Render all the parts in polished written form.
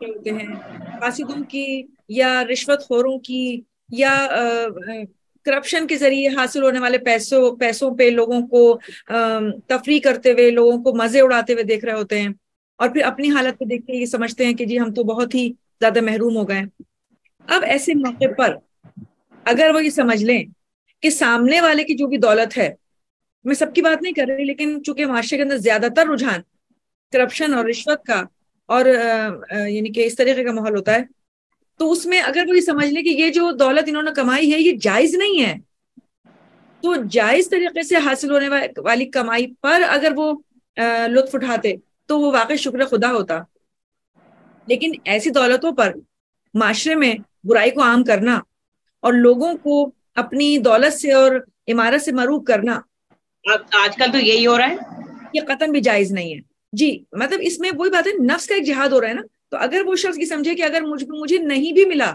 ہوتے ہیں فاسدوں کی یا رشوت خوروں کی یا کرپشن کے ذریعے حاصل ہونے والے پیسوں پہ لوگوں کو تفریح کرتے ہوئے، لوگوں کو مزے اڑاتے ہوئے دیکھ رہے ہوتے ہیں، اور پھر اپنی حالت کو دیکھ کے یہ سمجھتے ہیں کہ جی ہم تو بہت ہی زیادہ محروم ہو گئے. اب ایسے موقع پر اگر وہ یہ سمجھ لیں کہ سامنے والے کی جو بھی دولت ہے، میں سب کی بات نہیں کر رہی، لیکن چونکہ معاشرے کے اندر زیادہ تر رجحان کرپشن اور رشوت کا اور یعنی کہ اس طریقے کا ماحول ہوتا ہے، تو اس میں اگر وہ یہ سمجھ لے کہ یہ جو دولت انہوں نے کمائی ہے یہ جائز نہیں ہے، تو جائز طریقے سے حاصل ہونے والی کمائی پر اگر وہ لطف اٹھاتے تو وہ واقعی شکر خدا ہوتا. لیکن ایسی دولتوں پر معاشرے میں برائی کو عام کرنا اور لوگوں کو اپنی دولت سے اور عمارت سے مروب کرنا، آج کل تو یہی ہو رہا ہے، یہ قطعاً بھی جائز نہیں ہے. جی مطلب اس میں وہی بات ہے، نفس کا ایک جہاد ہو رہا ہے نا. تو اگر وہ شخص یہ سمجھے کہ اگر مجھے نہیں بھی ملا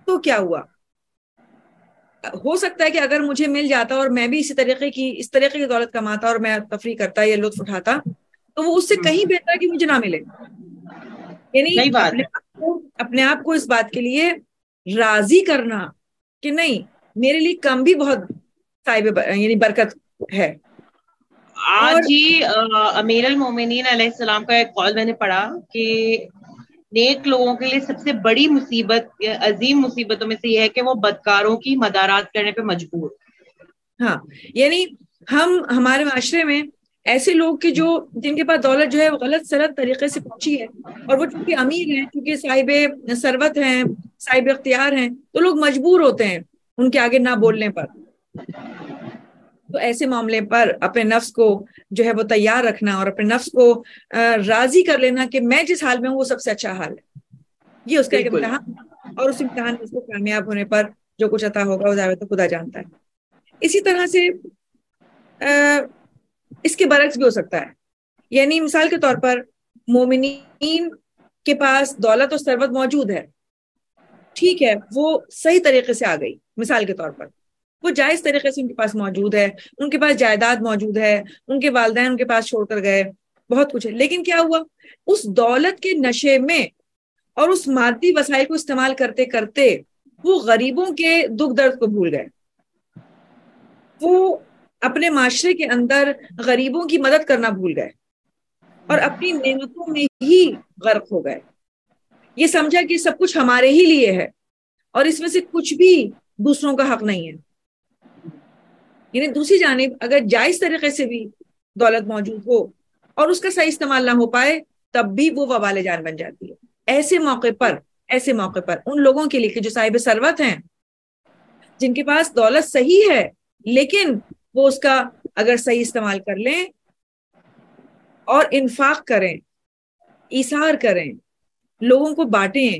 تو کیا ہوا، ہو سکتا ہے کہ اگر مجھے مل جاتا اور میں بھی اس طریقے کی دولت کماتا اور میں تفریح کرتا یا لطف اٹھاتا، تو وہ اس سے کہیں بہتر ہے کہ مجھے نہ ملے. یعنی صحیح بات ہے. اپنے آپ کو اس بات کے لیے راضی کرنا کہ نہیں، میرے لیے کم بھی بہت صاحب یعنی برکت ہے. اور آج ہی امیر المومنین علیہ السلام کا ایک قول میں نے پڑھا کہ نیک لوگوں کے لیے سب سے بڑی مصیبت، عظیم مصیبتوں میں سے یہ ہے کہ وہ بدکاروں کی مدارات کرنے پہ مجبور. ہاں، یعنی ہمارے معاشرے میں ایسے لوگ کہ جن کے پاس دولت جو ہے وہ غلط سلط طریقے سے پہنچی ہے، اور وہ چونکہ امیر ہیں، چونکہ صاحب ثروت ہیں، صاحب اختیار ہیں، تو لوگ مجبور ہوتے ہیں ان کے آگے نہ بولنے پر. تو ایسے معاملے پر اپنے نفس کو جو ہے وہ تیار رکھنا اور اپنے نفس کو راضی کر لینا کہ میں جس حال میں ہوں وہ سب سے اچھا حال ہے، یہ اس کا ایک امتحان، اور اس امتحان میں اس کو کامیاب ہونے پر جو کچھ عطا ہوگا وہ ظاہر تو خدا جانتا ہے. اسی طرح سے اس کے برعکس بھی ہو سکتا ہے. یعنی مثال کے طور پر مومنین کے پاس دولت اور ثروت موجود ہے، ٹھیک ہے، وہ صحیح طریقے سے آ گئی، مثال کے طور پر وہ جائز طریقے سے ان کے پاس موجود ہے، ان کے پاس جائیداد موجود ہے، ان کے والدین ان کے پاس چھوڑ کر گئے، بہت کچھ ہے. لیکن کیا ہوا، اس دولت کے نشے میں اور اس مادی وسائل کو استعمال کرتے کرتے وہ غریبوں کے دکھ درد کو بھول گئے، وہ اپنے معاشرے کے اندر غریبوں کی مدد کرنا بھول گئے اور اپنی نعمتوں میں ہی غرق ہو گئے. یہ سمجھا کہ سب کچھ ہمارے ہی لیے ہے اور اس میں سے کچھ بھی دوسروں کا حق نہیں ہے. یعنی دوسری جانب اگر جائز طریقے سے بھی دولت موجود ہو اور اس کا صحیح استعمال نہ ہو پائے، تب بھی وہ وبال جان بن جاتی ہے. ایسے موقع پر ان لوگوں کے لیے کہ جو صاحب ثروت ہیں، جن کے پاس دولت صحیح ہے لیکن وہ اس کا اگر صحیح استعمال کر لیں اور انفاق کریں، ایثار کریں، لوگوں کو بانٹیں،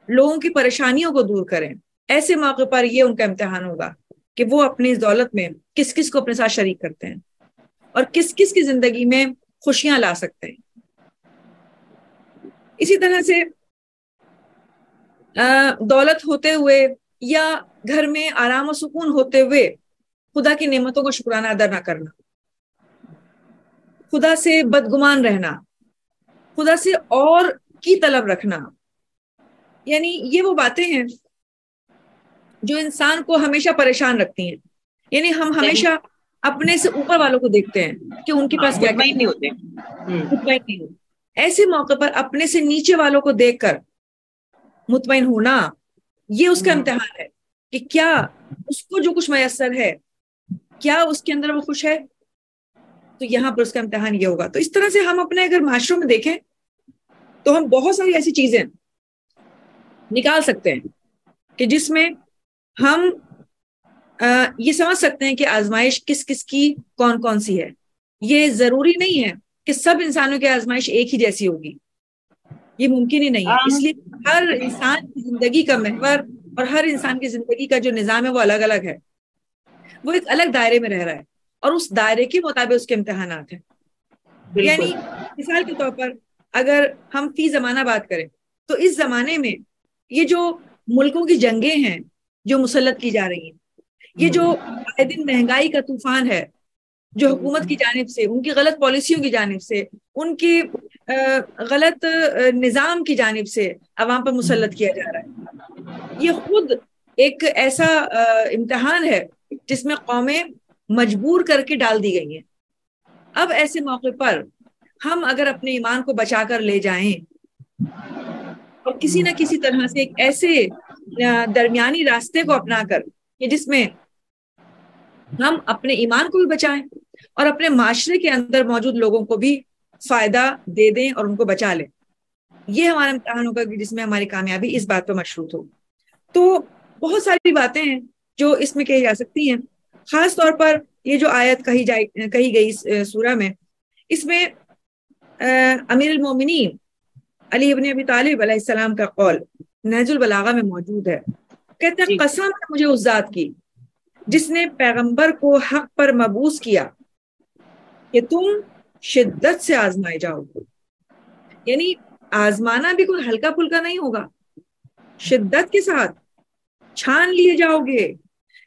لوگوں کی پریشانیوں کو دور کریں، ایسے موقع پر یہ ان کا امتحان ہوگا کہ وہ اپنی اس دولت میں کس کس کو اپنے ساتھ شریک کرتے ہیں اور کس کس کی زندگی میں خوشیاں لا سکتے ہیں. اسی طرح سے دولت ہوتے ہوئے یا گھر میں آرام و سکون ہوتے ہوئے خدا کی نعمتوں کو شکرانہ ادا نہ کرنا، خدا سے بدگمان رہنا، خدا سے اور کی طلب رکھنا، یعنی یہ وہ باتیں ہیں جو انسان کو ہمیشہ پریشان رکھتی ہیں. یعنی ہم ہمیشہ اپنے سے اوپر والوں کو دیکھتے ہیں کہ ان کے پاس کیا کیا مطمئن نہیں ہوتے. مطمئن نہیں ہوتے. ایسے موقع پر اپنے سے نیچے والوں کو دیکھ کر مطمئن ہونا، یہ اس کا امتحان ہے کہ کیا اس کو جو کچھ میسر ہے کیا اس کے اندر وہ خوش ہے. تو یہاں پر اس کا امتحان یہ ہوگا. تو اس طرح سے ہم اپنے اگر معاشروں میں دیکھیں تو ہم بہت ساری ایسی چیزیں نکال سکتے ہیں کہ جس میں ہم یہ سمجھ سکتے ہیں کہ آزمائش کس کس کی کون کون سی ہے. یہ ضروری نہیں ہے کہ سب انسانوں کی آزمائش ایک ہی جیسی ہوگی، یہ ممکن ہی نہیں ہے. اس لیے ہر انسان کی زندگی کا محور اور ہر انسان کی زندگی کا جو نظام ہے وہ الگ الگ ہے، وہ ایک الگ دائرے میں رہ رہا ہے اور اس دائرے کے مطابق اس کے امتحانات ہیں. یعنی مثال کے طور پر اگر ہم فی زمانہ بات کریں تو اس زمانے میں یہ جو ملکوں کی جنگیں ہیں جو مسلط کی جا رہی ہیں، یہ جو آئے دن مہنگائی کا طوفان ہے، جو حکومت کی جانب سے، ان کی غلط پالیسیوں کی جانب سے، ان کی غلط نظام کی جانب سے عوام پر مسلط کیا جا رہا ہے. یہ خود ایک ایسا امتحان ہے جس میں قومیں مجبور کر کے ڈال دی گئی ہیں. اب ایسے موقع پر ہم اگر اپنے ایمان کو بچا کر لے جائیں اور کسی نہ کسی طرح سے ایک ایسے درمیانی راستے کو اپنا کر کہ جس میں ہم اپنے ایمان کو بھی بچائیں اور اپنے معاشرے کے اندر موجود لوگوں کو بھی فائدہ دے دیں اور ان کو بچا لیں، یہ ہمارا امتحان ہوگا جس میں ہماری کامیابی اس بات پر مشروط ہو. تو بہت ساری باتیں ہیں جو اس میں کہی جا سکتی ہیں. خاص طور پر یہ جو آیت کہی گئی سورہ میں، اس میں امیر المومنین علی ابن ابی طالب علیہ السلام کا قول نہج البلاغہ میں موجود ہے. کہتے ہیں قسم ہے مجھے اس ذات کی جس نے پیغمبر کو حق پر مبعوث کیا کہ تم شدت سے آزمائے جاؤ گے. یعنی آزمانا بھی کوئی ہلکا پھلکا نہیں ہوگا، شدت کے ساتھ چھان لیے جاؤ گے.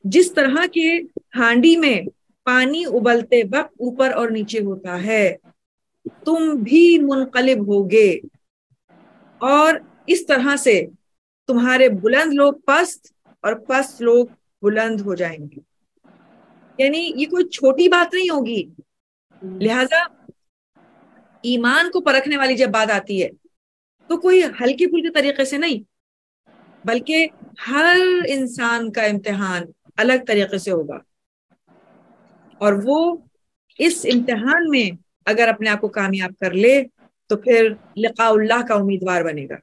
جس طرح کے ہانڈی میں پانی ابلتے وقت اوپر اور نیچے ہوتا ہے تم بھی منقلب ہوگے، اور اس طرح سے تمہارے بلند لوگ پست اور پست لوگ بلند ہو جائیں گے. یعنی یہ کوئی چھوٹی بات نہیں ہوگی. لہذا ایمان کو پرکھنے والی جب بات آتی ہے تو کوئی ہلکی پھلکی طریقے سے نہیں، بلکہ ہر انسان کا امتحان الگ طریقے سے ہوگا، اور وہ اس امتحان میں اگر اپنے آپ کو کامیاب کر لے تو پھر لقاء اللہ کا امیدوار بنے گا.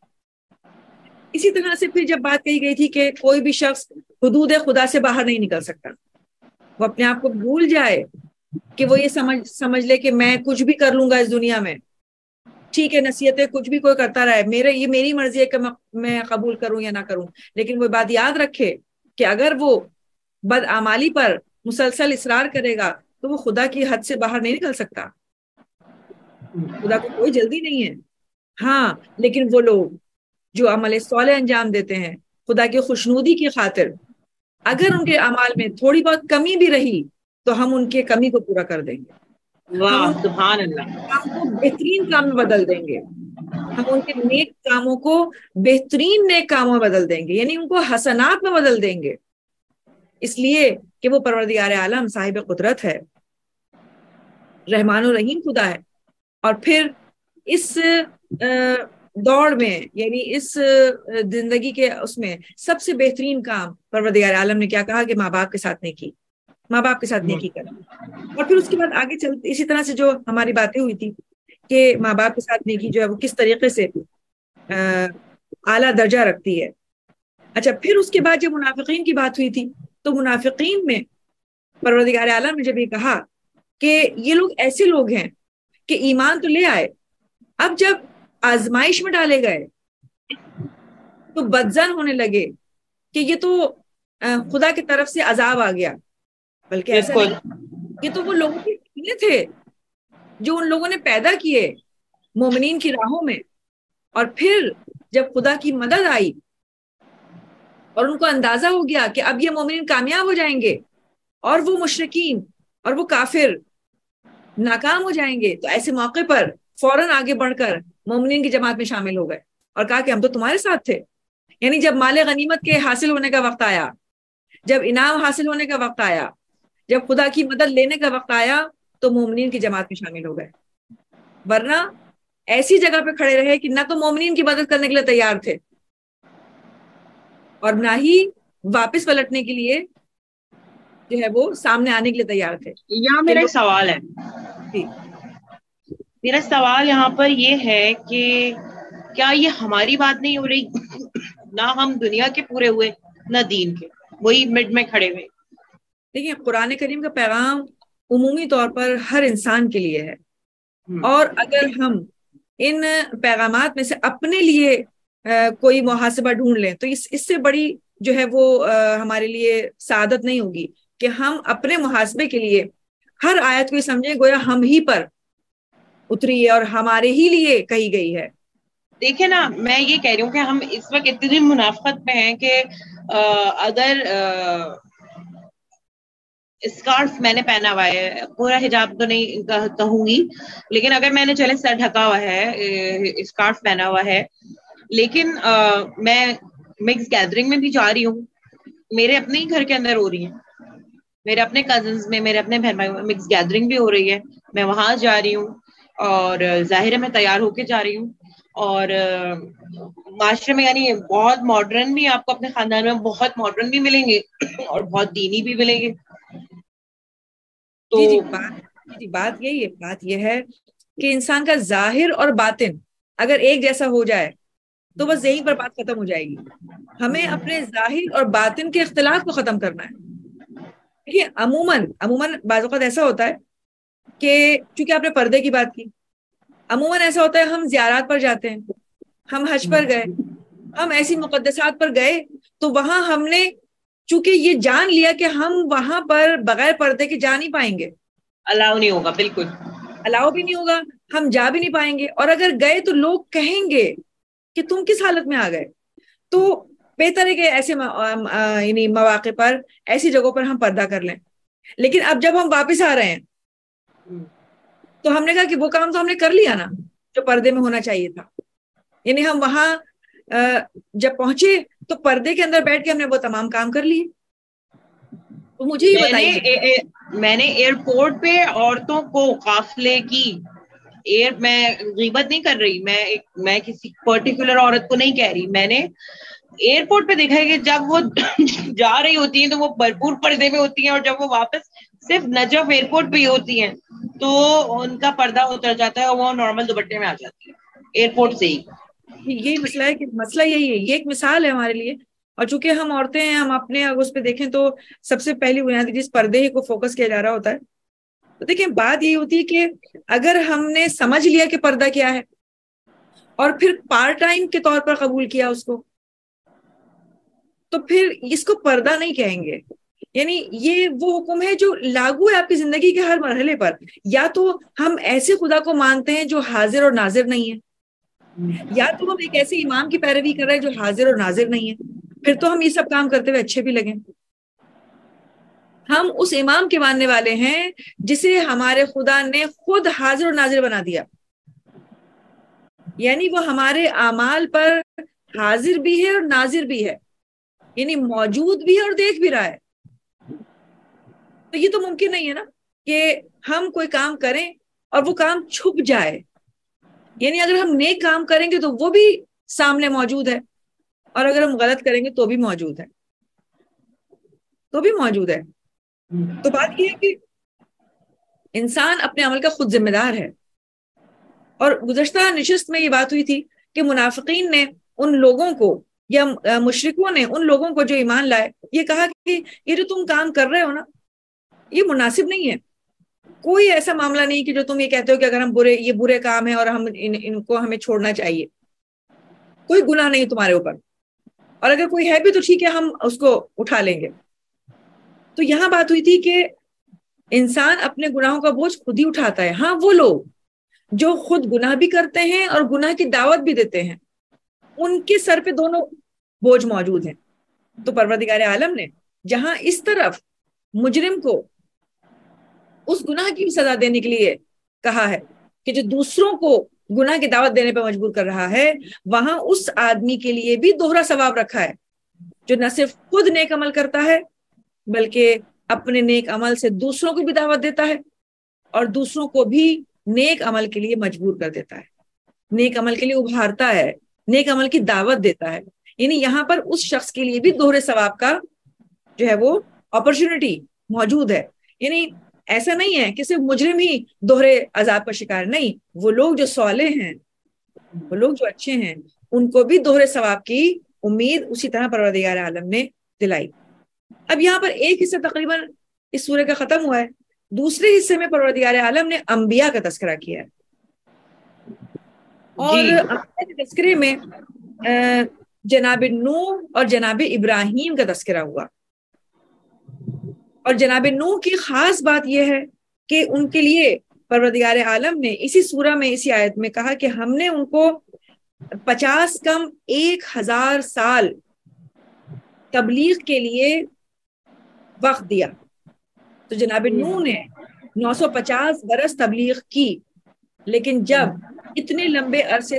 اسی طرح سے پھر جب بات کہی گئی تھی کہ کوئی بھی شخص حدود خدا سے باہر نہیں نکل سکتا، وہ اپنے آپ کو بھول جائے کہ وہ یہ سمجھ لے کہ میں کچھ بھی کر لوں گا اس دنیا میں، ٹھیک ہے نصیحتیں کچھ بھی کوئی کرتا رہے، یہ میری مرضی ہے کہ میں قبول کروں یا نہ کروں، لیکن وہ بات یاد رکھے کہ اگر وہ بدعمالی پر مسلسل اصرار کرے گا تو وہ خدا کی حد سے باہر نہیں نکل سکتا. خدا کو کوئی جلدی نہیں ہے. ہاں لیکن وہ لوگ جو عمل صالح انجام دیتے ہیں خدا کی خوشنودی کی خاطر، اگر ان کے اعمال میں تھوڑی بہت کمی بھی رہی تو ہم ان کے کمی کو پورا کر دیں گے. ہم سبحان اللہ، کام کو بہترین کام میں بدل دیں گے. ہم ان کے نیک کاموں کو بہترین نیک کاموں میں بدل دیں گے، یعنی ان کو حسنات میں بدل دیں گے، اس لیے کہ وہ پروردگار عالم صاحب قدرت ہے، رحمان و رحیم خدا ہے. اور پھر اس دوڑ میں، یعنی اس زندگی کے اس میں سب سے بہترین کام پروردگار عالم نے کیا کہا کہ ماں باپ کے ساتھ نیکی، ماں باپ کے ساتھ نیکی کرنا. اور پھر اس کے بعد آگے چلتے اسی طرح سے جو ہماری باتیں ہوئی تھی کہ ماں باپ کے ساتھ نیکی جو ہے وہ کس طریقے سے اعلیٰ درجہ رکھتی ہے. اچھا، پھر اس کے بعد جب منافقین کی بات ہوئی تھی تو منافقین میں پروردگار عالم نے جب یہ کہا کہ یہ لوگ ایسے لوگ ہیں کہ ایمان تو لے آئے، اب جب آزمائش میں ڈالے گئے تو بدزن ہونے لگے کہ یہ تو خدا کی طرف سے عذاب آ گیا. بلکہ ایسا نہیں، یہ تو وہ لوگوں کے فتنے تھے جو ان لوگوں نے پیدا کیے مومنین کی راہوں میں، اور پھر جب خدا کی مدد آئی اور ان کو اندازہ ہو گیا کہ اب یہ مومنین کامیاب ہو جائیں گے اور وہ مشرکین اور وہ کافر ناکام ہو جائیں گے، تو ایسے موقع پر فوراً آگے بڑھ کر مومنین کی جماعت میں شامل ہو گئے اور کہا کہ ہم تو تمہارے ساتھ تھے. یعنی جب مال غنیمت کے حاصل ہونے کا وقت آیا، جب انعام حاصل ہونے کا وقت آیا، جب خدا کی مدد لینے کا وقت آیا تو مومنین کی جماعت میں شامل ہو گئے. ورنہ ایسی جگہ پہ کھڑے رہے کہ نہ تو مومنین کی مدد کرنے کے لیے تیار تھے اور نہ ہی واپس پلٹنے کے لیے جو ہے وہ سامنے آنے کے لیے تیار تھے. یہاں میرا سوال ہے، میرا سوال یہاں پر یہ ہے کہ کیا یہ ہماری بات نہیں ہو رہی؟ نہ ہم دنیا کے پورے ہوئے نہ دین کے، وہی مڈ میں کھڑے ہوئے. دیکھیں، قرآن کریم کا پیغام عمومی طور پر ہر انسان کے لیے ہے، اور اگر ہم ان پیغامات میں سے اپنے لیے کوئی محاسبہ ڈھونڈ لیں تو اس سے بڑی جو ہے وہ ہمارے لیے سعادت نہیں ہوگی کہ ہم اپنے محاسبے کے لیے ہر آیت کو یہ سمجھیں گویا ہم ہی پر اتری ہے اور ہمارے ہی لیے کہی گئی ہے. دیکھیں نا، میں یہ کہہ رہی ہوں کہ ہم اس وقت اتنی منافقت میں ہیں کہ اگر اسکارف میں نے پہنا ہوا ہے, پورا حجاب تو نہیں کہوں گی, لیکن اگر میں نے چلے سر ڈھکا ہوا ہے, اسکارف پہنا ہوا ہے, لیکن میں مکس گیدرنگ میں بھی جا رہی ہوں, میرے اپنے ہی گھر کے اندر ہو رہی ہیں, میرے اپنے کزنز میں, میرے اپنے بہن بھائی میں مکس گیدرنگ بھی ہو رہی ہے, میں وہاں جا رہی ہوں, اور ظاہر ہے میں تیار ہو کے جا رہی ہوں. اور معاشرے میں یعنی بہت ماڈرن بھی آپ کو اپنے خاندان میں بہت ماڈرن بھی ملیں گے اور بہت دینی بھی ملیں گے. تو جی جی بات یہی ہے, بات یہ ہے کہ انسان کا ظاہر اور باطن اگر ایک جیسا ہو جائے تو بس یہیں پر بات ختم ہو جائے گی. ہمیں اپنے ظاہر اور باطن کے اختلاف کو ختم کرنا ہے. دیکھیے عموماً بعض اوقات ایسا ہوتا ہے کہ چونکہ آپ نے پردے کی بات کی, عموماً ایسا ہوتا ہے ہم زیارات پر جاتے ہیں, ہم حج پر گئے, ہم ایسی مقدسات پر گئے, تو وہاں ہم نے چونکہ یہ جان لیا کہ ہم وہاں پر بغیر پردے کے جا نہیں پائیں گے, الاؤ نہیں ہوگا, بالکل الاؤ بھی نہیں ہوگا, ہم جا بھی نہیں پائیں گے, اور اگر گئے تو لوگ کہیں گے کہ تم کس حالت میں آ گئے. تو بہتر ہے کہ ایسے یعنی مواقع پر, ایسی جگہوں پر ہم پردہ کر لیں. لیکن اب جب ہم واپس آ رہے ہیں تو ہم نے کہا کہ وہ کام تو ہم نے کر لیا نا جو پردے میں ہونا چاہیے تھا. یعنی ہم وہاں جب پہنچے تو پردے کے اندر بیٹھ کے ہم نے وہ تمام کام کر لیے. تو مجھے یہ بتائیے, میں نے ایئرپورٹ پہ عورتوں کو قافلے کی, میں غیبت نہیں کر رہی, میں کسی پرٹیکولر عورت کو نہیں کہہ رہی, میں نے ایئرپورٹ پہ دیکھا ہے کہ جب وہ جا رہی ہوتی ہیں تو وہ بھرپور پردے میں ہوتی ہیں, اور جب وہ واپس صرف نجف ایئرپورٹ پہ ہی ہوتی ہیں تو ان کا پردہ اتر جاتا ہے اور وہ نارمل دوپٹے میں آ جاتی ہے ایئرپورٹ سے ہی. یہی مسئلہ ہے کہ مسئلہ یہی ہے, یہ ایک مثال ہے ہمارے لیے. اور چونکہ ہم عورتیں ہیں, ہم اپنے اس پہ دیکھیں تو سب سے پہلی بنیادی جس پردے ہی کو فوکس کیا جا رہا ہوتا ہے. تو دیکھیں بات یہی ہوتی ہے کہ اگر ہم نے سمجھ لیا کہ پردہ کیا ہے اور پھر پارٹ ٹائم کے طور پر قبول کیا اس کو, تو پھر اس کو پردہ نہیں کہیں گے. یعنی یہ وہ حکم ہے جو لاگو ہے آپ کی زندگی کے ہر مرحلے پر. یا تو ہم ایسے خدا کو مانتے ہیں جو حاضر اور ناظر نہیں ہے, یا تو ہم ایک ایسے امام کی پیروی کر رہے ہیں جو حاضر اور ناظر نہیں ہے, پھر تو ہم یہ سب کام کرتے ہوئے اچھے بھی لگیں. ہم اس امام کے ماننے والے ہیں جسے ہمارے خدا نے خود حاضر اور ناظر بنا دیا, یعنی وہ ہمارے اعمال پر حاضر بھی ہے اور ناظر بھی ہے, یعنی موجود بھی ہے اور دیکھ بھی رہا ہے. تو یہ تو ممکن نہیں ہے نا کہ ہم کوئی کام کریں اور وہ کام چھپ جائے. یعنی اگر ہم نیک کام کریں گے تو وہ بھی سامنے موجود ہے, اور اگر ہم غلط کریں گے تو بھی موجود ہے, تو بات یہ ہے کہ انسان اپنے عمل کا خود ذمہ دار ہے. اور گزشتہ نشست میں یہ بات ہوئی تھی کہ منافقین نے ان لوگوں کو یا مشرکوں نے ان لوگوں کو جو ایمان لائے یہ کہا کہ یہ جو تم کام کر رہے ہو نا یہ مناسب نہیں ہے. کوئی ایسا معاملہ نہیں کہ جو تم یہ کہتے ہو کہ اگر ہم یہ برے کام ہیں اور ہم ان کو ہمیں چھوڑنا چاہیے. کوئی گناہ نہیں تمہارے اوپر, اور اگر کوئی ہے بھی تو ٹھیک ہے ہم اس کو اٹھا لیں گے. تو یہاں بات ہوئی تھی کہ انسان اپنے گناہوں کا بوجھ خود ہی اٹھاتا ہے. ہاں وہ لوگ جو خود گناہ بھی کرتے ہیں اور گناہ کی دعوت بھی دیتے ہیں ان کے سر پہ دونوں بوجھ موجود ہیں. تو پروردگار عالم نے جہاں اس طرف مجرم کو اس گناہ کی سزا دینے کے لیے کہا ہے کہ جو دوسروں کو گناہ کی دعوت دینے پہ مجبور کر رہا ہے, وہاں اس آدمی کے لیے بھی دوہرا ثواب رکھا ہے جو نہ صرف خود نیک عمل کرتا ہے بلکہ اپنے نیک عمل سے دوسروں کو بھی دعوت دیتا ہے اور دوسروں کو بھی نیک عمل کے لیے مجبور کر دیتا ہے, نیک عمل کے لیے ابھارتا ہے, نیک عمل کی دعوت دیتا ہے. یعنی یہاں پر اس شخص کے لیے بھی دوہرے ثواب کا جو ہے وہ اپرچونٹی موجود ہے. یعنی ایسا نہیں ہے کہ صرف مجرم ہی دوہرے عذاب کا شکار, نہیں, وہ لوگ جو صالح ہیں, وہ لوگ جو اچھے ہیں, ان کو بھی دوہرے ثواب کی امید اسی طرح پروردگار عالم نے دلائی. اب یہاں پر ایک حصہ تقریباً اس سورہ کا ختم ہوا ہے, دوسرے حصے میں پروردگار عالم نے انبیاء کا تذکرہ کیا ہے. اور جی انبیاء کے تذکرے میں جناب نوح اور جناب ابراہیم کا تذکرہ ہوا. اور جناب نوح کی خاص بات یہ ہے کہ ان کے لیے پروردگار عالم نے اسی سورہ میں اسی آیت میں کہا کہ ہم نے ان کو 50 کم 1000 سال تبلیغ کے لیے وقت دیا. تو جناب نوح نے 950 برس تبلیغ کی، لیکن جب اتنے لمبے عرصے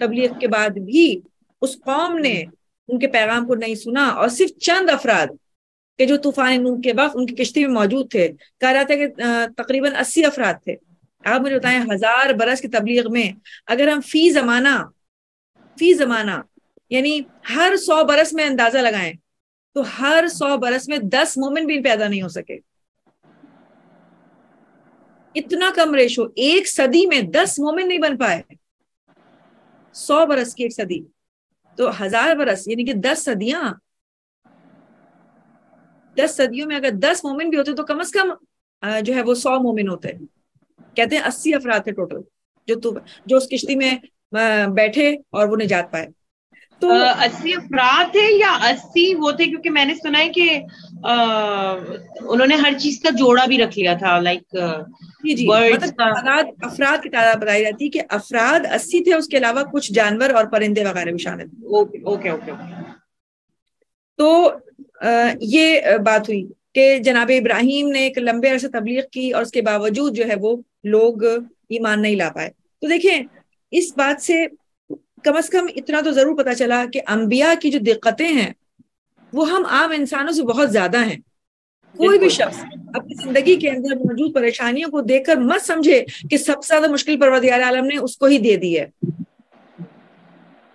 تبلیغ کے بعد بھی اس قوم نے ان کے پیغام کو نہیں سنا، اور صرف چند افراد کہ جو طوفان نوح کے وقت ان کی کشتی میں موجود تھے، کہا رہا تھا کہ تقریباً 80 افراد تھے. آپ مجھے بتائیں 1000 برس کی تبلیغ میں اگر ہم فی زمانہ یعنی ہر 100 برس میں اندازہ لگائیں تو ہر 100 برس میں 10 مومن بھی پیدا نہیں ہو سکے. اتنا کم ریشو، ایک صدی میں 10 مومن نہیں بن پائے. 100 برس کی ایک صدی تو 1000 برس یعنی کہ 10 صدیاں. 10 صدیوں میں اگر 10 مومن بھی ہوتے تو کم از کم جو ہے وہ 100 مومن ہوتے. کہتے ہیں 80 افراد تھے ٹوٹل جو اس کشتی میں بیٹھے اور وہ نجات پائے. تو 80 افراد تھے یا 80 وہ تھے؟ کیونکہ میں نے سنا ہے کہ انہوں نے ہر چیز کا جوڑا بھی رکھ لیا تھا، لائک جی برڈس کا. مطلب افراد کی تعداد بتائی جاتی ہے کہ افراد 80 تھے، اس کے علاوہ کچھ جانور اور پرندے وغیرہ بھی شامل تھے. Okay okay okay. تو یہ بات ہوئی کہ جناب ابراہیم نے ایک لمبے عرصے تبلیغ کی اور اس کے باوجود جو ہے وہ لوگ ایمان نہیں لا پائے. تو دیکھیں اس بات سے کم از کم اتنا تو ضرور پتا چلا کہ انبیاء کی جو دقتیں ہیں وہ ہم عام انسانوں سے بہت زیادہ ہیں. کوئی بھی شخص اپنی زندگی کے اندر موجود پریشانیوں کو دیکھ کر مت سمجھے کہ سب سے زیادہ مشکل پروردگار عالم نے اس کو ہی دے دی ہے.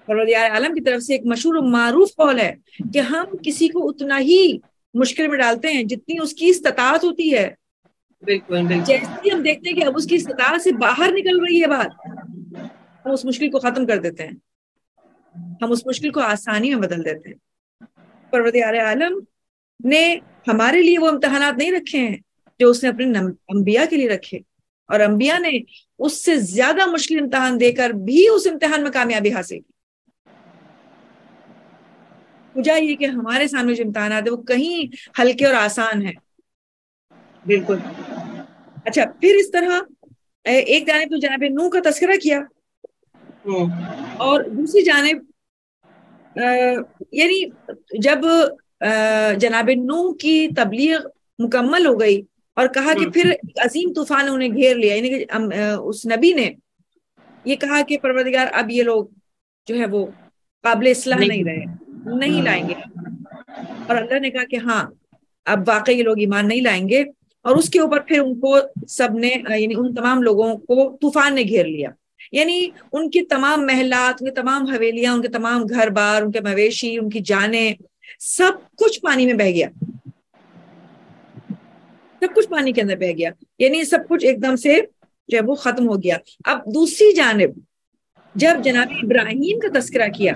پروردگار عالم کی طرف سے ایک مشہور و معروف قول ہے کہ ہم کسی کو اتنا ہی مشکل میں ڈالتے ہیں جتنی اس کی استطاعت ہوتی ہے. بالکل. جیسے ہم دیکھتے ہیں کہ اب اس کی استطاعت سے باہر نکل رہی ہے بات، ہم اس مشکل کو ختم کر دیتے ہیں، ہم اس مشکل کو آسانی میں بدل دیتے ہیں. پروردگار عالم نے ہمارے لیے وہ امتحانات نہیں رکھے ہیں جو اس نے اپنے انبیاء کے لیے رکھے، اور انبیاء نے اس سے زیادہ مشکل امتحان دے کر بھی اس امتحان میں کامیابی حاصل کی. وجہ یہ کہ ہمارے سامنے جو امتحانات ہیں وہ کہیں ہلکے اور آسان ہیں. بالکل. اچھا، پھر اس طرح ایک جانب تو جناب نوح کا تذکرہ کیا، اور دوسری جانب یعنی جب جناب نوح کی تبلیغ مکمل ہو گئی اور کہا کہ پھر عظیم طوفان نے انہیں گھیر لیا، یعنی کہ اس نبی نے یہ کہا کہ پروردگار اب یہ لوگ جو ہے وہ قابل اصلاح نہیں رہے، نہیں لائیں گے. اور اللہ نے کہا کہ ہاں اب واقعی یہ لوگ ایمان نہیں لائیں گے، اور اس کے اوپر پھر ان کو سب نے یعنی ان تمام لوگوں کو طوفان نے گھیر لیا. یعنی ان کے تمام محلات، ان کے تمام حویلیاں، ان کے تمام گھر بار، ان کے مویشی، ان کی جانیں، سب کچھ پانی میں بہہ گیا. سب کچھ پانی کے اندر بہہ گیا، یعنی سب کچھ ایک دم سے جو ہے وہ ختم ہو گیا. اب دوسری جانب جب جناب ابراہیم کا تذکرہ کیا،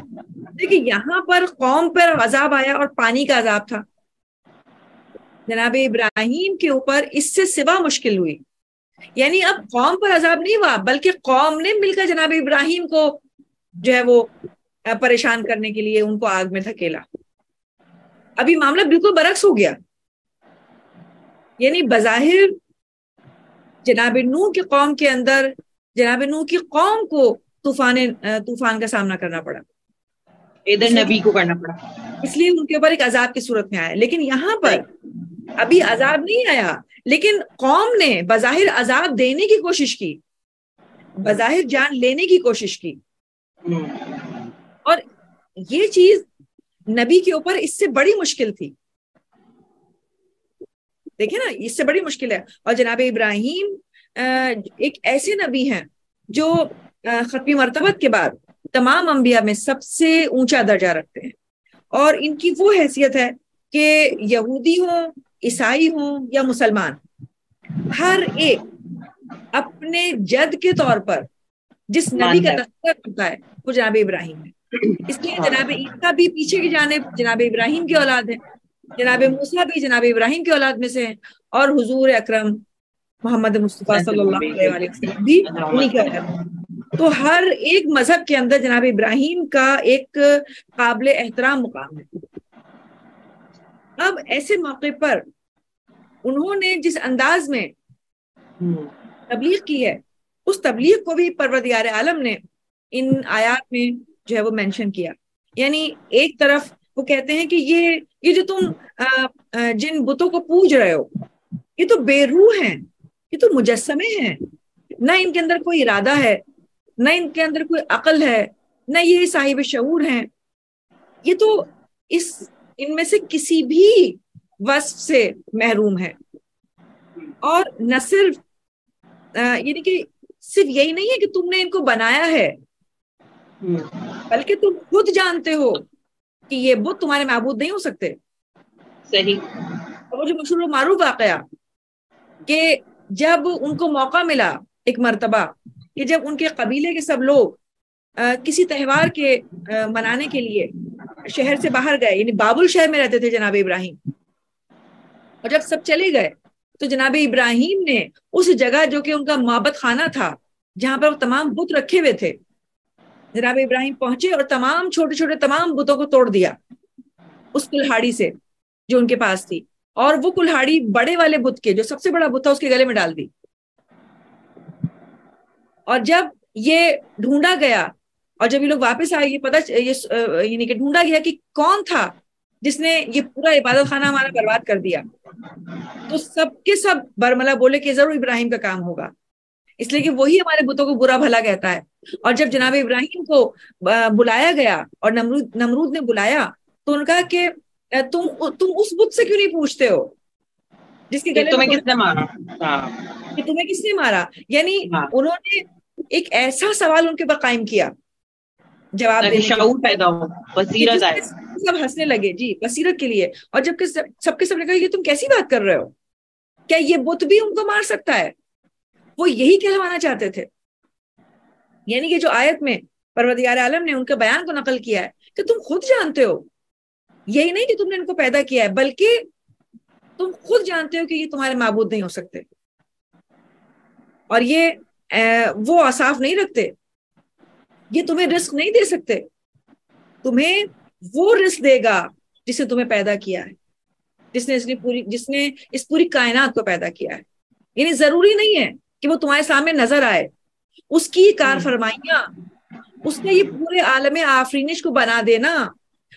دیکھیں یہاں پر قوم پر عذاب آیا اور پانی کا عذاب تھا. جناب ابراہیم کے اوپر اس سے سوا مشکل ہوئی، یعنی اب قوم پر عذاب نہیں ہوا بلکہ قوم نے مل کر جناب ابراہیم کو جو ہے وہ پریشان کرنے کے لیے ان کو آگ میں دھکیلا. ابھی معاملہ بالکل برعکس ہو گیا. یعنی بظاہر جناب نوح کی قوم کے اندر جناب نوح کی قوم کو طوفان کا سامنا کرنا پڑا، ادھر نبی کو کرنا پڑا، اس لیے ان کے اوپر ایک عذاب کی صورت میں آیا. لیکن یہاں پر ابھی عذاب نہیں آیا، لیکن قوم نے بظاہر عذاب دینے کی کوشش کی، بظاہر جان لینے کی کوشش کی، اور یہ چیز نبی کے اوپر اس سے بڑی مشکل تھی. دیکھیں نا، اس سے بڑی مشکل ہے. اور جناب ابراہیم ایک ایسے نبی ہیں جو ختمی مرتبت کے بعد تمام انبیاء میں سب سے اونچا درجہ رکھتے ہیں، اور ان کی وہ حیثیت ہے کہ یہودی ہوں، عیسائی ہوں یا مسلمان، ہر ایک اپنے جد کے طور پر جس نبی کا تذکرہ کرتا ہے وہ جناب ابراہیم ہے. اس لیے جناب عیسیٰ بھی پیچھے کی جانب جناب ابراہیم کی اولاد ہے، جناب موسیٰ بھی جناب ابراہیم کی اولاد میں سے ہیں، اور حضور اکرم محمد مصطفیٰ صلی اللہ علیہ وسلم بھی انہی کی اولاد ہے. تو ہر ایک مذہب کے اندر جناب ابراہیم کا ایک قابل احترام مقام ہے. اب ایسے موقع پر انہوں نے جس انداز میں تبلیغ کی ہے، اس تبلیغ کو بھی پروردگار عالم نے ان آیات میں جو ہے وہ مینشن کیا. یعنی ایک طرف وہ کہتے ہیں کہ یہ جو تم جن بتوں کو پوج رہے ہو، یہ تو بے روح ہیں، یہ تو مجسمے ہیں، نہ ان کے اندر کوئی ارادہ ہے، نہ ان کے اندر کوئی عقل ہے، نہ یہ صاحب شعور ہیں. یہ تو ان میں سے کسی بھی وصف سے محروم ہے. اور نہ صرف یعنی کہ صرف یہی نہیں ہے کہ تم نے ان کو بنایا ہے، بلکہ تم خود جانتے ہو کہ یہ بت تمہارے معبود نہیں ہو سکتے. صحیح. اور وہ جو مشہور و معروف واقعہ کہ جب ان کو موقع ملا ایک مرتبہ کہ جب ان کے قبیلے کے سب لوگ کسی تہوار کے منانے کے لیے شہر سے باہر گئے، یعنی بابل شہر میں رہتے تھے جناب ابراہیم، اور جب سب چلے گئے تو جناب ابراہیم نے اس جگہ جو کہ ان کا معبد خانہ تھا جہاں پر وہ تمام بت رکھے ہوئے تھے، جناب ابراہیم پہنچے اور تمام چھوٹے چھوٹے تمام بتوں کو توڑ دیا اس کلہاڑی سے جو ان کے پاس تھی، اور وہ کلہاڑی بڑے والے بت کے جو سب سے بڑا بت تھا اس کے گلے میں ڈال دی. اور جب یہ ڈھونڈا گیا اور جب یہ لوگ واپس آئے، یہ پتہ یعنی کہ ڈھونڈا گیا کہ کون تھا جس نے یہ پورا عبادت خانہ ہمارا برباد کر دیا، تو سب کے سب برملا بولے کہ ضرور ابراہیم کا کام ہوگا، اس لیے کہ وہی ہمارے بتوں کو برا بھلا کہتا ہے. اور جب جناب ابراہیم کو بلایا گیا اور نمرود نے بلایا تو انہوں نے کہا کہ تم اس بت سے کیوں نہیں پوچھتے ہو جس کے گلے تمہیں میں کس نے مارا، کہ تمہیں کس نے مارا. یعنی انہوں نے ایک ایسا سوال ان کے اوپر قائم کیا جواب دینے کے شعور پیدا ہو، بصیرت آئے. سب ہنسنے لگے جی بصیرت کے لیے. اور جب کہ سب کے سب نے کہا یہ تم کیسی بات کر رہے ہو، کیا یہ بت بھی ان کو مار سکتا ہے؟ وہ یہی کہلوانا چاہتے تھے. یعنی کہ جو آیت میں پروردگار عالم نے ان کے بیان کو نقل کیا ہے کہ تم خود جانتے ہو، یہی نہیں کہ تم نے ان کو پیدا کیا ہے بلکہ تم خود جانتے ہو کہ یہ تمہارے معبود نہیں ہو سکتے. اور یہ وہ اوصاف نہیں رکھتے، یہ تمہیں رزق نہیں دے سکتے، تمہیں وہ رزق دے گا جس نے تمہیں پیدا کیا ہے، جس نے اس پوری کائنات کو پیدا کیا ہے. یعنی ضروری نہیں ہے کہ وہ تمہارے سامنے نظر آئے، اس کی کار فرمائیاں، اس نے یہ پورے عالم آفرینش کو بنا دینا،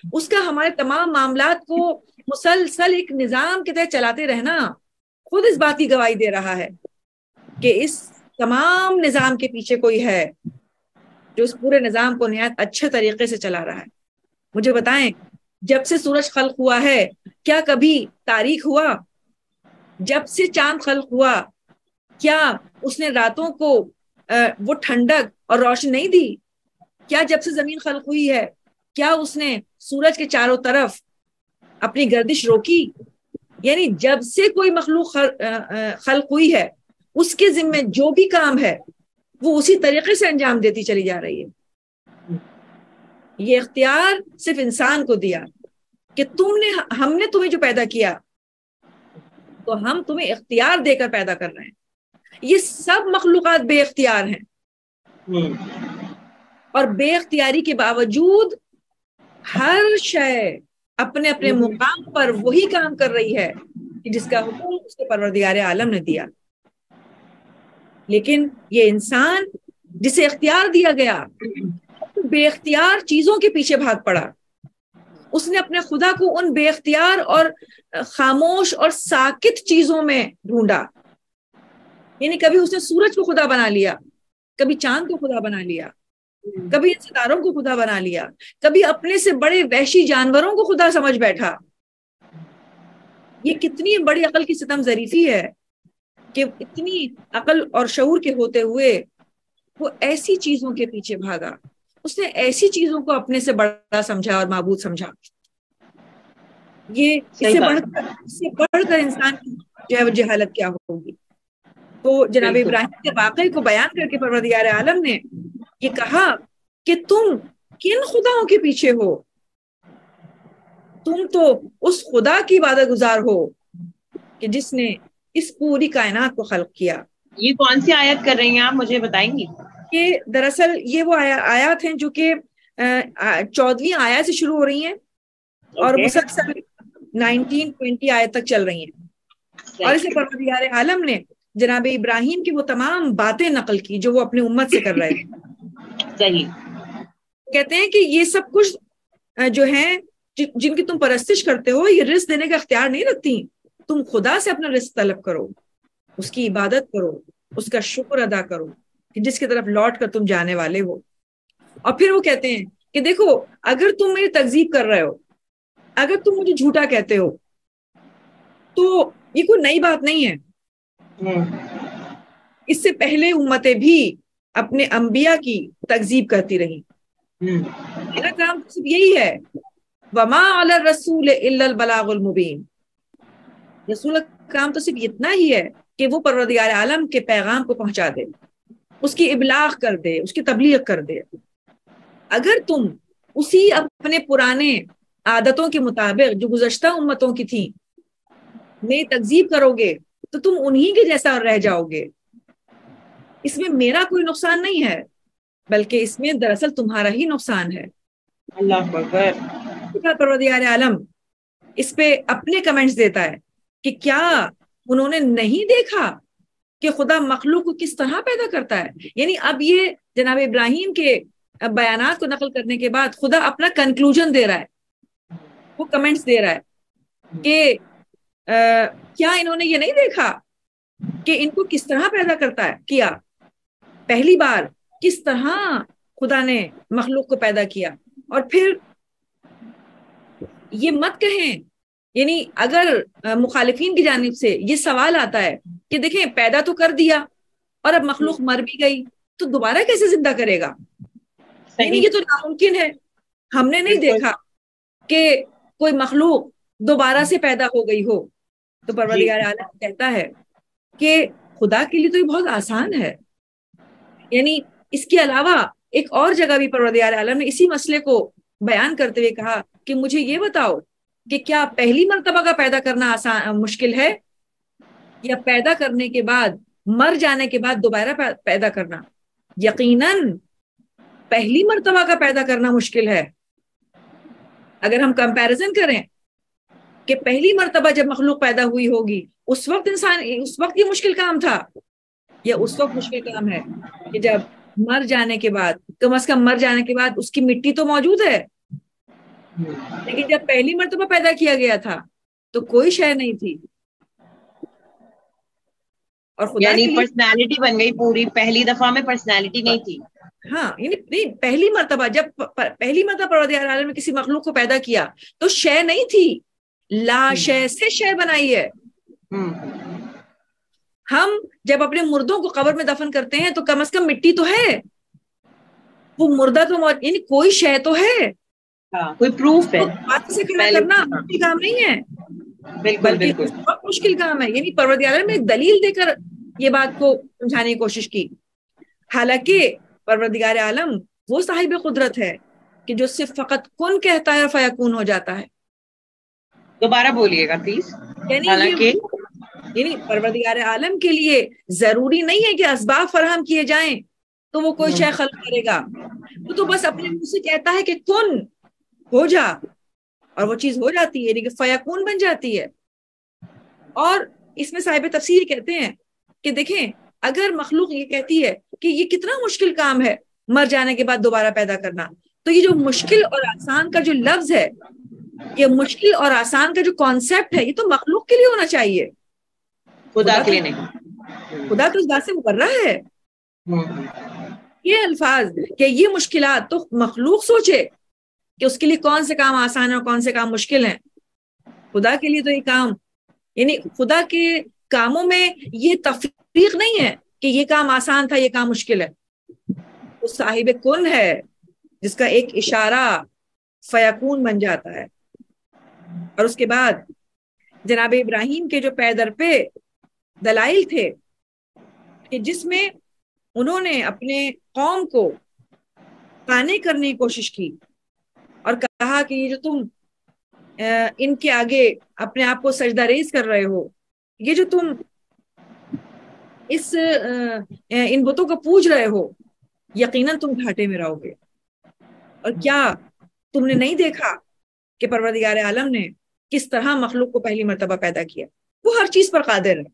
اس کا ہمارے تمام معاملات کو مسلسل ایک نظام کے تحت چلاتے رہنا خود اس بات کی گواہی دے رہا ہے کہ اس تمام نظام کے پیچھے کوئی ہے جو اس پورے نظام کو نہایت اچھے طریقے سے چلا رہا ہے. مجھے بتائیں جب سے سورج خلق ہوا ہے کیا کبھی تاریک ہوا؟ جب سے چاند خلق ہوا کیا اس نے راتوں کو وہ ٹھنڈک اور روشنی نہیں دی؟ کیا جب سے زمین خلق ہوئی ہے کیا اس نے سورج کے چاروں طرف اپنی گردش روکی؟ یعنی جب سے کوئی مخلوق خلق ہوئی ہے اس کے ذمہ جو بھی کام ہے وہ اسی طریقے سے انجام دیتی چلی جا رہی ہے. یہ اختیار صرف انسان کو دیا کہ ہم نے تمہیں جو پیدا کیا تو ہم تمہیں اختیار دے کر پیدا کر رہے ہیں. یہ سب مخلوقات بے اختیار ہیں اور بے اختیاری کے باوجود ہر شے اپنے اپنے مقام پر وہی کام کر رہی ہے کہ جس کا حکم اس کے پروردگار عالم نے دیا. لیکن یہ انسان جسے اختیار دیا گیا بے اختیار چیزوں کے پیچھے بھاگ پڑا. اس نے اپنے خدا کو ان بے اختیار اور خاموش اور ساکت چیزوں میں ڈھونڈا. یعنی کبھی اس نے سورج کو خدا بنا لیا، کبھی چاند کو خدا بنا لیا، کبھی ستاروں کو خدا بنا لیا، کبھی اپنے سے بڑے وحشی جانوروں کو خدا سمجھ بیٹھا. یہ کتنی بڑی عقل کی ستم ظریفی ہے کہ اتنی عقل اور شعور کے ہوتے ہوئے وہ ایسی چیزوں کے پیچھے بھاگا، اس نے ایسی چیزوں کو اپنے سے بڑا سمجھا اور معبود سمجھا. یہ اس سے بڑھ کر انسان کی جو ہے وہ جہالت کیا ہوگی. تو جناب ابراہیم کے واقعے کو بیان کر کے پروردگار عالم نے یہ کہا کہ تم کن خداؤں کے پیچھے ہو؟ تم تو اس خدا کی عبادت گزار ہو کہ جس نے اس پوری کائنات کو خلق کیا. یہ کون سی آیت کر رہی ہیں آپ، مجھے بتائیں گی؟ کہ دراصل یہ وہ آیات ہیں جو کہ 14ویں آیت سے شروع ہو رہی ہیں اور مسلسل 19-20 آیت تک چل رہی ہیں. اور اسے پروردگار عالم نے جناب ابراہیم کی وہ تمام باتیں نقل کی جو وہ اپنی امت سے کر رہے ہیں. صحیح. کہتے ہیں کہ یہ سب کچھ جو ہیں جن کی تم پرستش کرتے ہو یہ رزق دینے کا اختیار نہیں رکھتی، تم خدا سے اپنا رزق طلب کرو، اس کی عبادت کرو، اس کا شکر ادا کرو کہ جس کی طرف لوٹ کر تم جانے والے ہو۔ اور پھر وہ کہتے ہیں کہ دیکھو اگر تم میری تکذیب کر رہے ہو، اگر تم مجھے جھوٹا کہتے ہو تو یہ کوئی نئی بات نہیں ہے، اس سے پہلے امتیں بھی اپنے انبیاء کی تکذیب کرتی رہی، میرا کام صرف یہی ہے، وما علی الرسول الا البلاغ المبین، رسول کا کام تو صرف اتنا ہی ہے کہ وہ پروردگار عالم کے پیغام کو پہنچا دے، اس کی ابلاغ کر دے، اس کی تبلیغ کر دے۔ اگر تم اسی اپنے پرانے عادتوں کے مطابق جو گزشتہ امتوں کی تھیں میں تکذیب کرو گے تو تم انہی کے جیسا رہ جاؤ گے، اس میں میرا کوئی نقصان نہیں ہے بلکہ اس میں دراصل تمہارا ہی نقصان ہے۔ اللہ اکبر۔ پروردگار عالم اس پہ اپنے کمنٹس دیتا ہے کہ کیا انہوں نے نہیں دیکھا کہ خدا مخلوق کو کس طرح پیدا کرتا ہے؟ یعنی اب یہ جناب ابراہیم کے بیانات کو نقل کرنے کے بعد خدا اپنا کنکلوژن دے رہا ہے، وہ کمنٹس دے رہا ہے کہ کیا انہوں نے یہ نہیں دیکھا کہ ان کو کس طرح پیدا کرتا ہے، کیا پہلی بار کس طرح خدا نے مخلوق کو پیدا کیا؟ اور پھر یہ مت کہیں، یعنی اگر مخالفین کی جانب سے یہ سوال آتا ہے کہ دیکھیں پیدا تو کر دیا اور اب مخلوق مر بھی گئی تو دوبارہ کیسے زندہ کرے گا؟ یعنی یہ تو ناممکن ہے، ہم نے نہیں دیکھا کہ کوئی مخلوق دوبارہ سے پیدا ہو گئی ہو۔ تو پروردگار عالم کہتا ہے کہ خدا کے لیے تو یہ بہت آسان ہے۔ یعنی اس کے علاوہ ایک اور جگہ بھی پروردگار عالم نے اسی مسئلے کو بیان کرتے ہوئے کہا کہ مجھے یہ بتاؤ کہ کیا پہلی مرتبہ کا پیدا کرنا مشکل ہے یا پیدا کرنے کے بعد مر جانے کے بعد دوبارہ پیدا کرنا؟ یقیناً پہلی مرتبہ کا پیدا کرنا مشکل ہے۔ اگر ہم کمپیریزن کریں کہ پہلی مرتبہ جب مخلوق پیدا ہوئی ہوگی اس وقت یہ مشکل کام تھا، یا اس وقت مشکل کام ہے کہ جب مر جانے کے بعد، کم از کم مر جانے کے بعد اس کی مٹی تو موجود ہے، لیکن جب پہلی مرتبہ پیدا کیا گیا تھا تو کوئی شے نہیں تھی، اور خدا یعنی پرسنالٹی بن گئی پوری، پہلی دفعہ میں پرسنالٹی نہیں تھی۔ ہاں، یعنی پہلی مرتبہ جب پہلی مرتبہ پروردگار عالم نے کسی مخلوق کو پیدا کیا تو شے نہیں تھی، لا شے سے شے بنائی ہے۔ ہم جب اپنے مردوں کو قبر میں دفن کرتے ہیں تو کم از کم مٹی تو ہے، وہ مردہ تو یعنی کوئی شے تو ہے، کوئی پروف ہے۔ ہاتھ سے کھڑا کرنا مشکل کام نہیں ہے، بلکہ بہت مشکل کام ہے۔ یعنی پروردگار عالم نے ایک دلیل دے کر یہ بات کو سمجھانے کی کوشش کی، حالانکہ پروردگار عالم وہ صاحب قدرت ہے کہ جو صرف فقط کن کہتا ہے فیکون ہو جاتا ہے۔ دوبارہ بولیے گا پلیز۔ یعنی پروردگار عالم کے لیے ضروری نہیں ہے کہ اسباب فراہم کیے جائیں تو وہ کوئی شے خلق کرے گا، وہ تو بس اپنے منہ سے کہتا ہے کہ کن ہو جا، اور وہ چیز ہو جاتی ہے، یعنی کہ فیکون بن جاتی ہے۔ اور اس میں صاحب تفسیر کہتے ہیں کہ دیکھیں اگر مخلوق یہ کہتی ہے کہ یہ کتنا مشکل کام ہے مر جانے کے بعد دوبارہ پیدا کرنا، تو یہ جو مشکل اور آسان کا جو لفظ ہے، یہ مشکل اور آسان کا جو کانسیپٹ ہے، یہ تو مخلوق کے لیے ہونا چاہیے، خدا کے لیے نہیں۔ خدا تو اس بات سے مبرہ ہے۔ یہ الفاظ کہ یہ مشکلات تو مخلوق سوچے کہ اس کے لیے کون سے کام آسان ہیں اور کون سے کام مشکل ہیں، خدا کے لیے تو یہ کام، یعنی خدا کے کاموں میں یہ تفریق نہیں ہے کہ یہ کام آسان تھا یہ کام مشکل ہے، وہ صاحب کن ہے جس کا ایک اشارہ فیکون بن جاتا ہے۔ اور اس کے بعد جناب ابراہیم کے جو پے در پہ دلائل تھے کہ جس میں انہوں نے اپنے قوم کو قانع کرنے کی کوشش کی اور کہا کہ یہ جو تم ان کے آگے اپنے آپ کو سجدہ ریز کر رہے ہو، یہ جو تم ان بتوں کو پوج رہے ہو، یقیناً تم گھاٹے میں رہو گے۔ اور کیا تم نے نہیں دیکھا کہ پروردگار عالم نے کس طرح مخلوق کو پہلی مرتبہ پیدا کیا؟ وہ ہر چیز پر قادر ہے،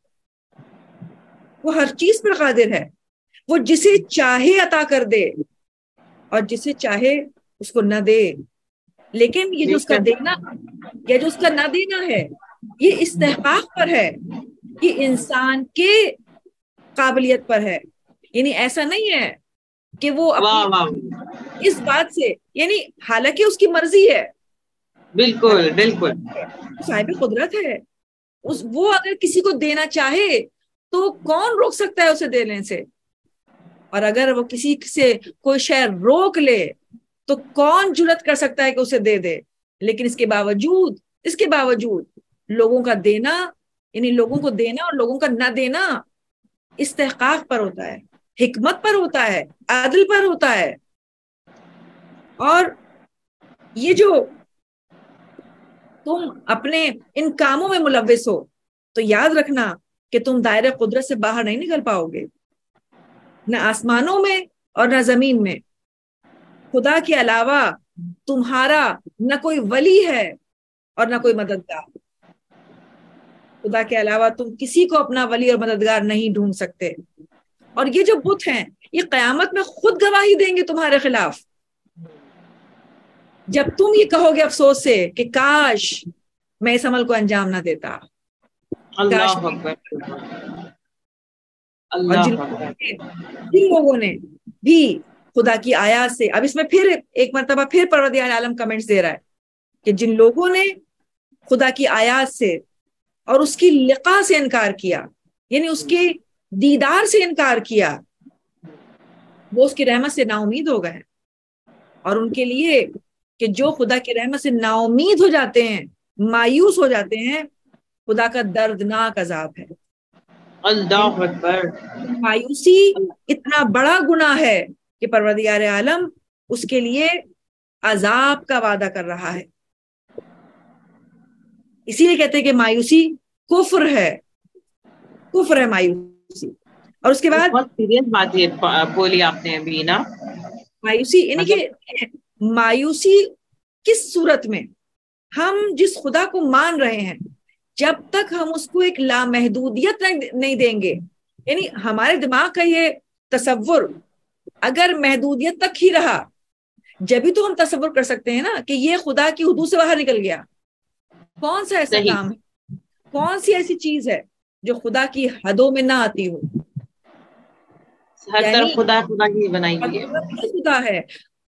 وہ ہر چیز پر قادر ہے، وہ جسے چاہے عطا کر دے اور جسے چاہے اس کو نہ دے، لیکن یہ جو اس کا دینا یا جو اس کا نہ دینا ہے یہ استحقاق پر ہے، یہ انسان کے قابلیت پر ہے. یعنی ایسا نہیں ہے کہ وہ اپنی اس بات سے، یعنی حالانکہ اس کی مرضی ہے، بالکل بالکل صاحب قدرت ہے، وہ اگر کسی کو دینا چاہے تو کون روک سکتا ہے اسے دینے سے؟ اور اگر وہ کسی سے کوئی شے روک لے تو کون جرات کر سکتا ہے کہ اسے دے دے؟ لیکن اس کے باوجود لوگوں کا دینا، یعنی لوگوں کو دینا اور لوگوں کا نہ دینا استحقاق پر ہوتا ہے، حکمت پر ہوتا ہے، عدل پر ہوتا ہے. اور یہ جو تم اپنے ان کاموں میں ملوث ہو تو یاد رکھنا کہ تم دائرہ قدرت سے باہر نہیں نکل پاؤ گے، نہ آسمانوں میں اور نہ زمین میں. خدا کے علاوہ تمہارا نہ کوئی ولی ہے اور نہ کوئی مددگار. خدا کے علاوہ تم کسی کو اپنا ولی اور مددگار نہیں ڈھونڈ سکتے. اور یہ جو بت ہیں یہ قیامت میں خود گواہی دیں گے تمہارے خلاف، جب تم یہ کہو گے افسوس سے کہ کاش میں اس عمل کو انجام نہ دیتا. اللہ اکبر. اور جن لوگوں نے بھی خدا کی آیات سے، اب اس میں پھر ایک مرتبہ پھر پروردگار عالم کمنٹس دے رہا ہے کہ جن لوگوں نے خدا کی آیات سے اور اس کی لقاء سے انکار کیا، یعنی اس کے دیدار سے انکار کیا، وہ اس کی رحمت سے نا امید ہو گئے. اور ان کے لیے کہ جو خدا کی رحمت سے نا امید ہو جاتے ہیں، مایوس ہو جاتے ہیں، خدا کا دردناک عذاب ہے. اللہ اکبر. مایوسی اتنا بڑا گناہ ہے کہ پروردگار عالم اس کے لیے عذاب کا وعدہ کر رہا ہے. اسی لیے کہتے ہیں کہ مایوسی کفر ہے مایوسی. اور اس کے بعد بہت سیریس بات یہ بولی آپ نے ابھی نا، مایوسی یعنی کہ مایوسی کس صورت میں؟ ہم جس خدا کو مان رہے ہیں جب تک ہم اس کو ایک لامحدودیت نہیں دیں گے، یعنی ہمارے دماغ کا یہ تصور اگر محدودیت تک ہی رہا جبھی تو ہم تصور کر سکتے ہیں نا کہ یہ خدا کی حدود سے باہر نکل گیا. کون سا ایسا کام ہے، کون سی ایسی چیز ہے جو خدا کی حدوں میں نہ آتی ہو؟ ہر طرف خدا کی بنائی ہوئی ہے. خدا ہے.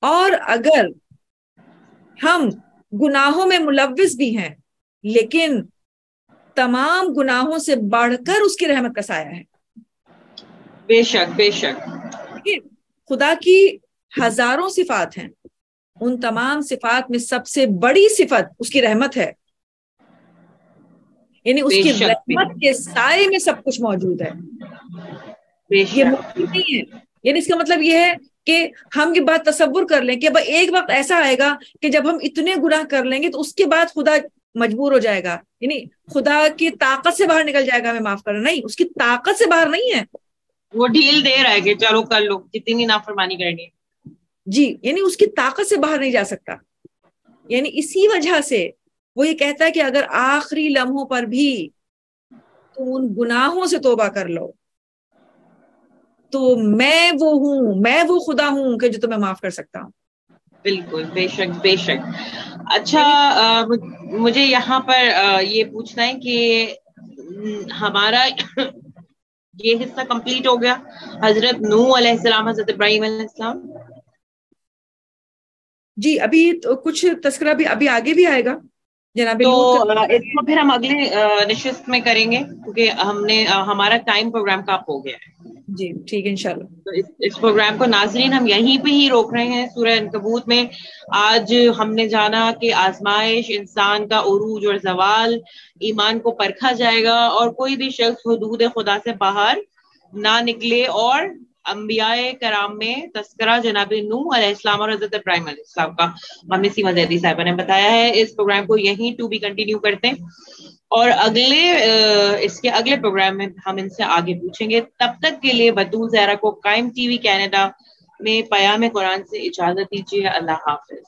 اور اگر ہم گناہوں میں ملوث بھی ہیں لیکن تمام گناہوں سے بڑھ کر اس کی رحمت کا سایہ ہے. بے شک بے شک. خدا کی ہزاروں صفات ہیں، ان تمام صفات میں سب سے بڑی صفت اس کی رحمت ہے. یعنی اس کی رحمت کے سائے میں سب کچھ موجود ہے. یہ ممکن نہیں ہے. یعنی اس کا مطلب یہ ہے کہ ہم یہ بات تصور کر لیں کہ ایک وقت ایسا آئے گا کہ جب ہم اتنے گناہ کر لیں گے تو اس کے بعد خدا مجبور ہو جائے گا، یعنی خدا کی طاقت سے باہر نکل جائے گا ہمیں معاف کرنا. نہیں، اس کی طاقت سے باہر نہیں ہے، وہ ڈھیل دے رہا ہے کہ چلو کر لو جتنی نافرمانی کرنی ہے. جی، یعنی اس کی طاقت سے باہر نہیں جا سکتا. یعنی اسی وجہ سے وہ یہ کہتا ہے کہ اگر آخری لمحوں پر بھی تم ان گناہوں سے توبہ کر لو تو میں وہ خدا ہوں کہ جو تمہیں معاف کر سکتا ہوں. بالکل، بے شک بے شک. اچھا، مجھے یہاں پر یہ پوچھنا ہے کہ ہمارا یہ حصہ کمپلیٹ ہو گیا، حضرت نوح علیہ السلام، حضرت ابراہیم علیہ السلام. جی، ابھی تو کچھ تذکرہ بھی ابھی آگے بھی آئے گا جناب. تو اس کو پھر ہم اگلے نشست میں کریں گے کیونکہ ہمارا ٹائم پروگرام کا ہو گیا ہے. جی ٹھیک ہے انشاءاللہ. تو اس پروگرام کو ناظرین ہم یہیں پہ ہی روک رہے ہیں. سورہ عنکبوت میں آج ہم نے جانا کہ آزمائش، انسان کا عروج اور زوال، ایمان کو پرکھا جائے گا اور کوئی بھی شخص حدود خدا سے باہر نہ نکلے. اور انبیاء کرام میں تذکرہ جناب نوح علیہ السلام اور حضرت ابراہیم علیہ السلام کا ہم نے سیما زیدی صاحبہ نے بتایا ہے. اس پروگرام کو یہیں ٹو بی کنٹینیو کرتے ہیں اور اس کے اگلے پروگرام میں ہم ان سے آگے پوچھیں گے. تب تک کے لیے بطول زہرا کو قائم ٹی وی کینیڈا میں پیام قرآن سے اجازت دیجیے. اللہ حافظ.